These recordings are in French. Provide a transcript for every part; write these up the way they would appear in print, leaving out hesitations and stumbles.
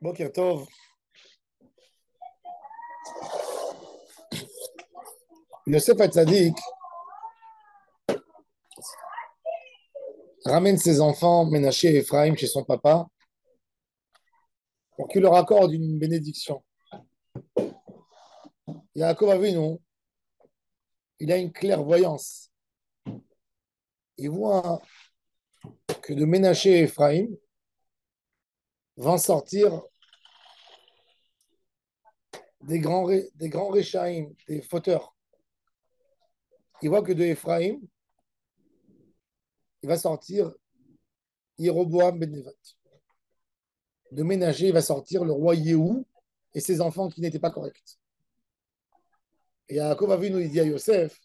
Boker Tov. Yosef Hatzadik ramène ses enfants, Ménaché et Ephraim, chez son papa pour qu'il leur accorde une bénédiction. Yaakov Avinu, il a une clairvoyance. Il voit que de Ménaché et Ephraim vont sortir des grands Réchaïm, des fauteurs. Il voit que de Ephraim, il va sortir Jéroboam ben Nevat. De Ménaché, il va sortir le roi Yehou et ses enfants qui n'étaient pas corrects. Et Yaakov Avinu, il dit à Yosef,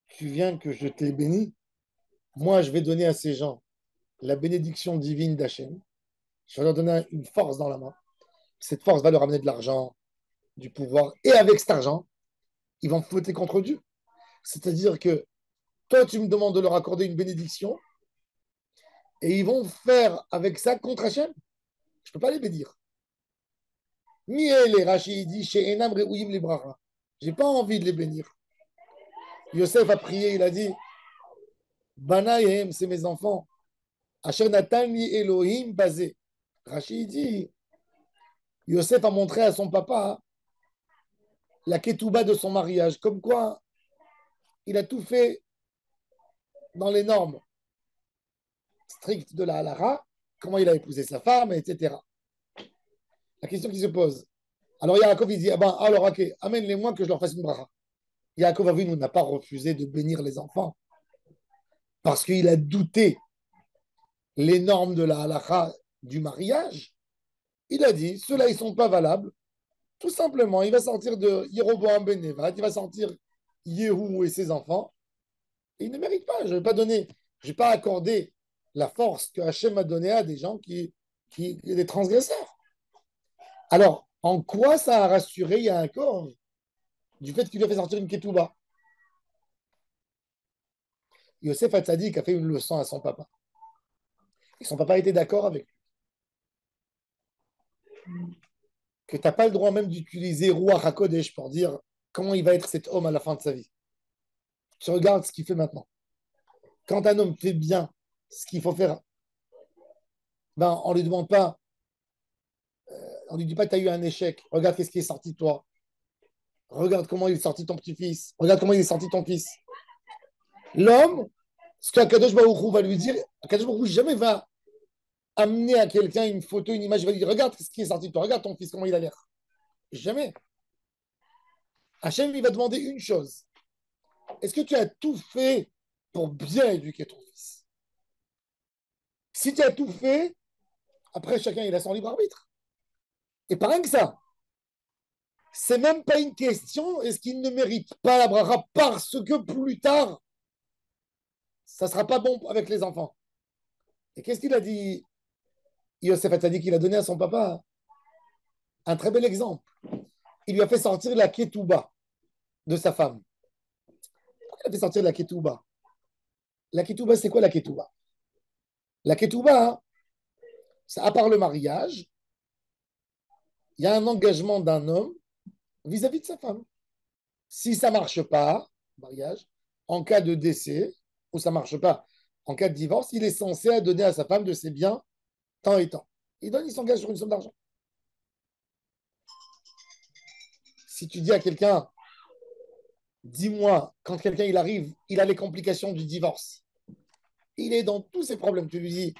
tu viens que je t'ai béni, moi je vais donner à ces gens la bénédiction divine d'Hachem. Je vais leur donner une force dans la main. Cette force va leur amener de l'argent, du pouvoir. Et avec cet argent, ils vont fouetter contre Dieu. C'est-à-dire que toi, tu me demandes de leur accorder une bénédiction et ils vont faire avec ça contre Hachem. Je ne peux pas les bénir. Miel et Rachid dit chez Enam Reouim les Bracha. Je n'ai pas envie de les bénir. Yosef a prié, il a dit Banaïm, c'est mes enfants. Asher Natani Elohim basé. Rachid dit Yosef a montré à son papa la ketouba de son mariage, comme quoi il a tout fait dans les normes strictes de la halakha, comment il a épousé sa femme, etc. La question qui se pose. Alors Yaakov, il dit, ah ben, alors ok, amène-les-moi que je leur fasse une bracha. Yaakov Avinu n'a pas refusé de bénir les enfants parce qu'il a douté les normes de la halakha du mariage. Il a dit, ceux-là, ils ne sont pas valables. Tout simplement, il va sortir de Jéroboam ben Nevat, il va sortir Yehou et ses enfants. Et il ne mérite pas. Je ne vais pas donner, je vais pas accorder la force que Hachem a donnée à des gens qui des transgresseurs. Alors, en quoi ça a rassuré Yaakov du fait qu'il lui a fait sortir une ketouba? Yosef Hatzadik a fait une leçon à son papa. Et son papa était d'accord avec lui. Que tu n'as pas le droit même d'utiliser Ruach HaKodesh pour dire comment il va être cet homme à la fin de sa vie. Tu regardes ce qu'il fait maintenant. Quand un homme fait bien ce qu'il faut faire, ben, on ne lui demande pas, on ne lui dit pas que tu as eu un échec. Regarde qu'est-ce qui est sorti de toi. Regarde comment il est sorti ton petit-fils. Regarde comment il est sorti ton fils. L'homme, ce qu'Akadosh Baruch Hu va lui dire, Akadosh Baruch Hu jamais va amener à quelqu'un une photo, une image, il va lui dire regarde ce qui est sorti de toi, regarde ton fils, comment il a l'air. Jamais. Hachem, il va demander une chose. Est-ce que tu as tout fait pour bien éduquer ton fils? Si tu as tout fait, après chacun il a son libre arbitre. Et pas rien que ça. C'est même pas une question, est-ce qu'il ne mérite pas la bracha parce que plus tard, ça sera pas bon avec les enfants. Et qu'est-ce qu'il a dit Yosef a dit qu'il a donné à son papa un très bel exemple. Il lui a fait sortir la ketouba de sa femme. Pourquoi il a fait sortir la ketouba? La ketouba, c'est quoi la ketouba? La ketouba, hein, à part le mariage, il y a un engagement d'un homme vis-à-vis de sa femme. Si ça ne marche pas, mariage, en cas de décès, ou ça ne marche pas, en cas de divorce, il est censé donner à sa femme de ses biens tant et tant. Il s'engage sur une somme d'argent. Si tu dis à quelqu'un, dis-moi, quand quelqu'un il arrive, il a les complications du divorce. Il est dans tous ses problèmes. Tu lui dis,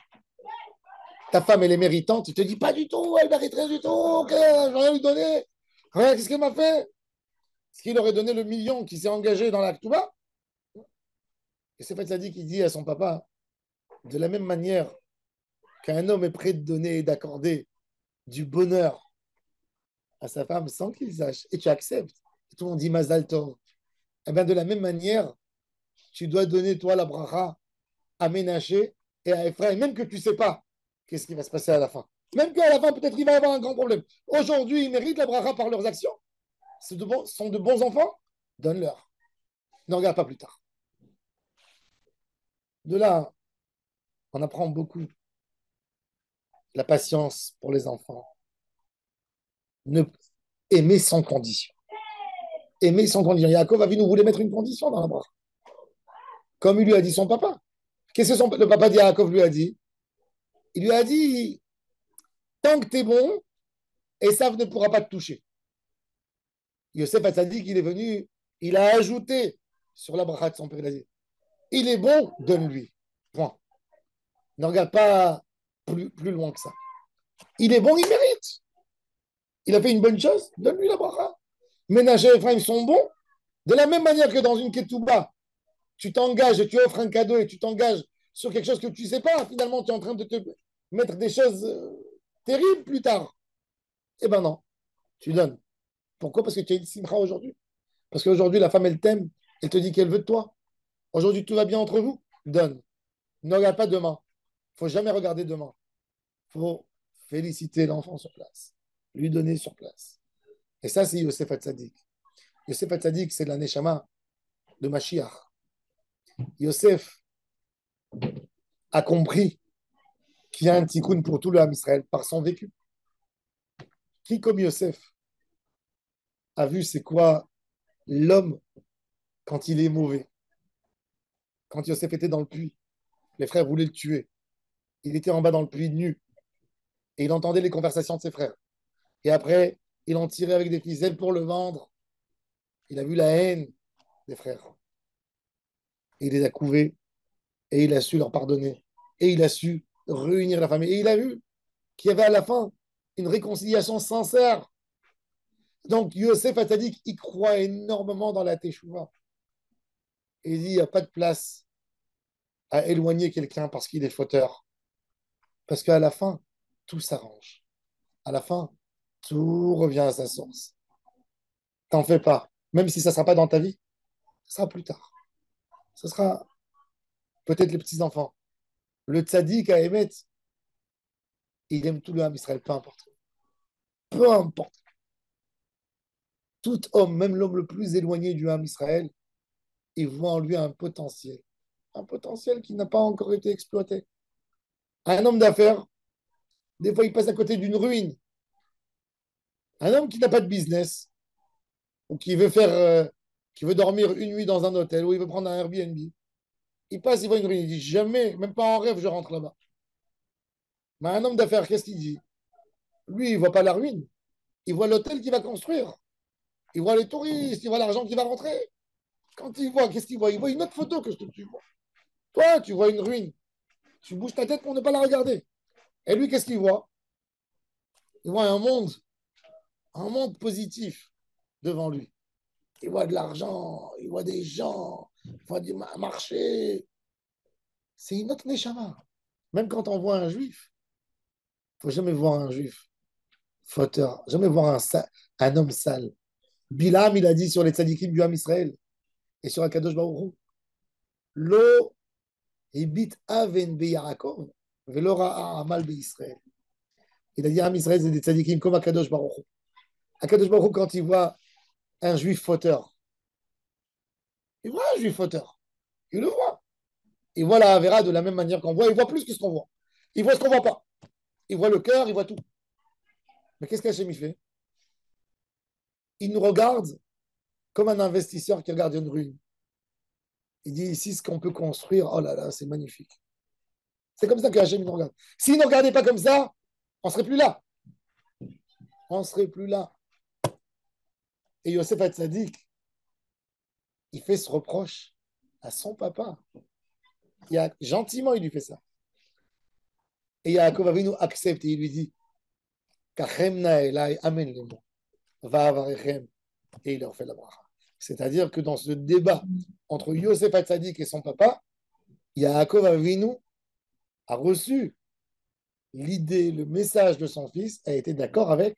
ta femme, elle est méritante. Il te dit, pas du tout, elle mérite rien du tout. Okay, je vais rien lui donner. Regarde, qu'est-ce qu'elle m'a fait? Est-ce qu'il aurait donné le million qui s'est engagé dans la Touba? Et c'est Fatzadi qui dit à son papa, de la même manière qu'un homme est prêt de donner et d'accorder du bonheur à sa femme sans qu'il sache, et tu acceptes, et tout le monde dit Mazal Tov, et bien de la même manière, tu dois donner toi la bracha à Ménaché et à Ephraim, même que tu ne sais pas qu'est-ce qui va se passer à la fin. Même qu'à la fin, peut-être il va y avoir un grand problème. Aujourd'hui, ils méritent la bracha par leurs actions. Ce sont de bons enfants. Donne-leur. Ne regarde pas plus tard. De là, on apprend beaucoup la patience pour les enfants, ne aimer sans condition. Aimer sans condition. Yaakov Avinu voulait mettre une condition dans la bracha, comme il lui a dit son papa. Qu'est-ce que le papa de Yaakov lui a dit? Il lui a dit, tant que tu es bon, Esav ne pourra pas te toucher. Yosef Hatzadik, il est venu, il a ajouté sur la bracha de son père, il a dit, il est bon, donne-lui. Point. Ne regarde pas plus loin que ça. Il est bon, il mérite. Il a fait une bonne chose, donne-lui la bracha. Ménager et Ephraim sont bons. De la même manière que dans une ketouba, tu t'engages et tu offres un cadeau et tu t'engages sur quelque chose que tu ne sais pas, finalement, tu es en train de te mettre des choses terribles plus tard. Eh ben non, tu donnes. Pourquoi? Parce que tu as une simcha aujourd'hui. Parce qu'aujourd'hui, la femme, elle t'aime, elle te dit qu'elle veut de toi. Aujourd'hui, tout va bien entre vous. Donne. Ne regarde pas demain. Il ne faut jamais regarder demain. Il faut féliciter l'enfant sur place. Lui donner sur place. Et ça, c'est Yosef Hatzadik. Yosef Hatzadik, c'est la neshama de Mashiach. Yosef a compris qu'il y a un tikkun pour tout le Ham Israël par son vécu. Qui, comme Yosef, a vu c'est quoi l'homme quand il est mauvais? Quand Yosef était dans le puits, les frères voulaient le tuer. Il était en bas dans le puits nu et il entendait les conversations de ses frères. Et après, il en tirait avec des ficelles pour le vendre. Il a vu la haine des frères. Et il les a couvés et il a su leur pardonner. Et il a su réunir la famille. Et il a vu qu'il y avait à la fin une réconciliation sincère. Donc Yosef Hatzadik, il croit énormément dans la Teshuvah. Et il dit, il n'y a pas de place à éloigner quelqu'un parce qu'il est fauteur. Parce qu'à la fin, tout s'arrange. À la fin, tout revient à sa source. T'en fais pas. Même si ça ne sera pas dans ta vie, ce sera plus tard. Ce sera peut-être les petits-enfants. Le tzaddik à Emet, il aime tout le Ham Israël, peu importe. Peu importe. Tout homme, même l'homme le plus éloigné du Ham Israël, il voit en lui un potentiel. Un potentiel qui n'a pas encore été exploité. Un homme d'affaires, des fois, il passe à côté d'une ruine. Un homme qui n'a pas de business, ou qui veut dormir une nuit dans un hôtel, ou il veut prendre un Airbnb, il passe, il voit une ruine, il dit jamais, même pas en rêve, je rentre là-bas. Mais un homme d'affaires, qu'est-ce qu'il dit? Lui, il ne voit pas la ruine, il voit l'hôtel qu'il va construire, il voit les touristes, il voit l'argent qui va rentrer. Quand il voit, qu'est-ce qu'il voit? Il voit une autre photo que ce que tu vois. Toi, tu vois une ruine, tu bouges ta tête pour ne pas la regarder. Et lui, qu'est-ce qu'il voit? Il voit un monde positif devant lui. Il voit de l'argent, il voit des gens, il voit du marché. C'est une autre neshama. Même quand on voit un juif, il ne faut jamais voir un juif fauteur, jamais voir un homme sale. Bilam, il a dit sur les tzadikim du Ham Israël et sur Akadosh Baruch Hu, Lo hibit aven be Yaakov, velo ra'a amal be Israël. Il a dit Ham Israël, c'est des tzadikim comme Akadosh Baruch Hu. Akadosh Baruch Hu, quand il voit un juif fauteur, il voit un juif fauteur. Il le voit. Il voit la Avera de la même manière qu'on voit. Il voit plus que ce qu'on voit. Il voit ce qu'on ne voit pas. Il voit le cœur, il voit tout. Mais qu'est-ce qu'Hachem il fait? Il nous regarde comme un investisseur qui regarde une ruine. Il dit ici ce qu'on peut construire. Oh là là, c'est magnifique. C'est comme ça que Hachem nous regarde. S'il ne regardait pas comme ça, on ne serait plus là. On ne serait plus là. Et Yosef Hatzadik, il fait ce reproche à son papa. Gentiment, il lui fait ça. Et Yaakov Avinu accepte et il lui dit Kachemna elai amen lemo. Va avarechem. Et il leur fait la bracha. C'est-à-dire que dans ce débat entre Yosef Hatzadik et son papa, Yaakov Avinu a reçu l'idée, le message de son fils, a été d'accord avec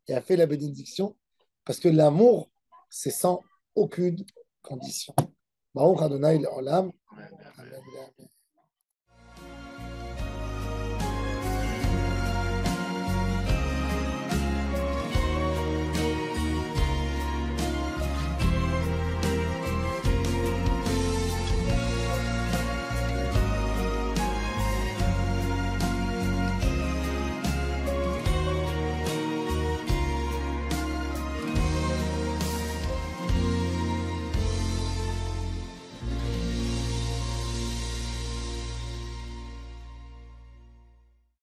et a fait la bénédiction parce que l'amour, c'est sans aucune condition. Baruch Adonai Le'olam. Amen.